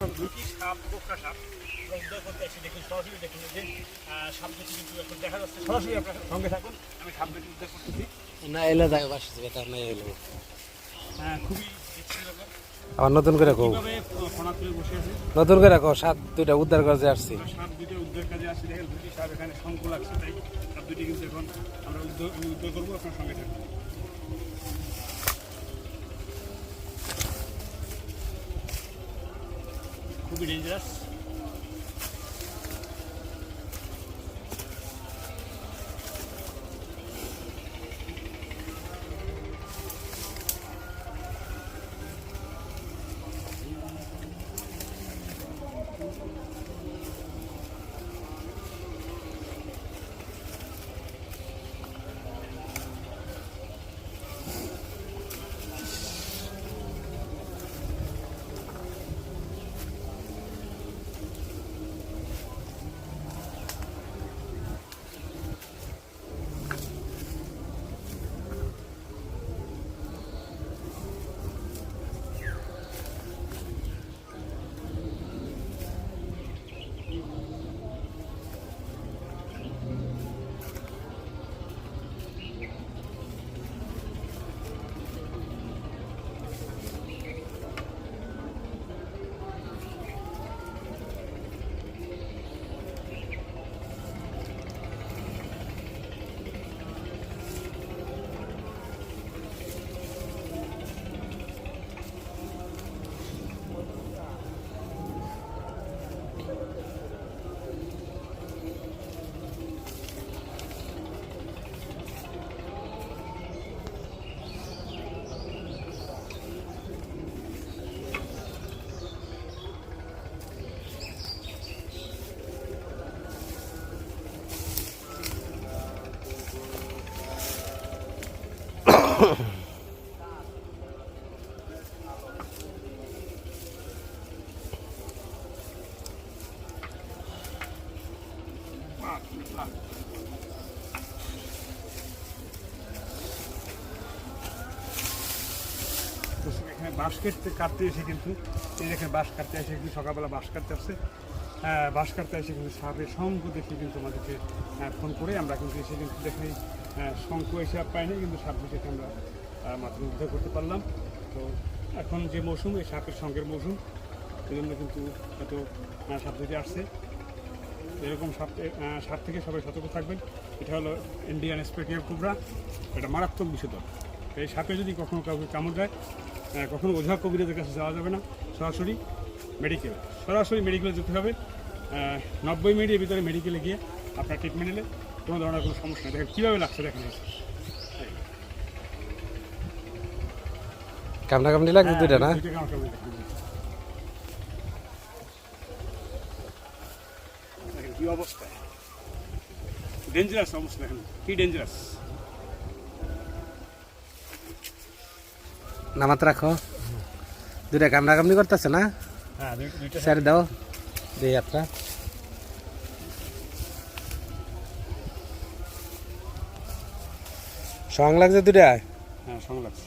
দুটি সাপ কোকড়া সাপ উদ্ধার করতে এসে দেখুন সরাসরি দেখুন যে সাপ দুটি কিন্তু এখন দেখা যাচ্ছে সরাসরি আপনার সঙ্গে থাকুন আমি সাপ দুটি উদ্ধার করতেছি না এলে যায় বাসে বেটার নাই এলো খুবই ইচ্ছে ব্যাপার আবার নতুন করে কো কিভাবে ফোনা তুলে বসে আছে নতুন করে কো সাত দুইটা উদ্ধার করতে আসছি সাপ দুটো উদ্ধার কাজে আসছে দেখেন দুটি সাপ এখানে শঙ্খ লাগছে তাই সাপ দুটি কিন্তু এখন আমরা উদ্ধার করবো আপনার সঙ্গে থাকুন খুবই ডেঞ্জারাস এখানে বাঁশ কাটতে এসে কিন্তু এই দেখেন বাঁশ কাটতে এসে কিন্তু সকালবেলা বাঁশ কাটতে আসছে বাঁশ কাটতে এসে কিন্তু সাপের শঙ্খ দেখে কিন্তু আমাদেরকে ফোন করে আমরা কিন্তু এসে কিন্তু দেখে শঙ্খ এসে পাইনি কিন্তু সাপ দুটিকে আমরা মাত্র উদ্ধার করতে পারলাম। তো এখন যে মৌসুম এই সাপের শঙ্খের মৌসুম এই জন্য কিন্তু এত সাপ দুটি আসছে। এরকম সাপ থেকে সবাই সতর্ক থাকবেন। এটা হলো ইন্ডিয়ান স্পেটিয়াল কোবরা, এটা মারাত্মক বিষধর। এই সাপে যদি কখনো কাউকে কামড় দেয় কখনো ওঝা কবিরাজের কাছে যাওয়া যাবে না, সরাসরি মেডিকেলে যেতে হবে। 90 মিনিটের ভিতরে মেডিকেলে গিয়ে আপনার ট্রিটমেন্ট নিলে কোনো ধরনের কোনো সমস্যা নেই। দেখেন কীভাবে লাগছে, দেখেন কামড়ি লাগছে দুইটা না দেখেন কী অবস্থা, ডেঞ্জারাস অবস্থা, দেখেন কি ডেঞ্জারাস। নামাত রাখো দুইটা কামড়ি করতেছে না স্যার দাও দিয়ে যাত্রা সং লাগছে দুইটা সঙ্গ লাগছে।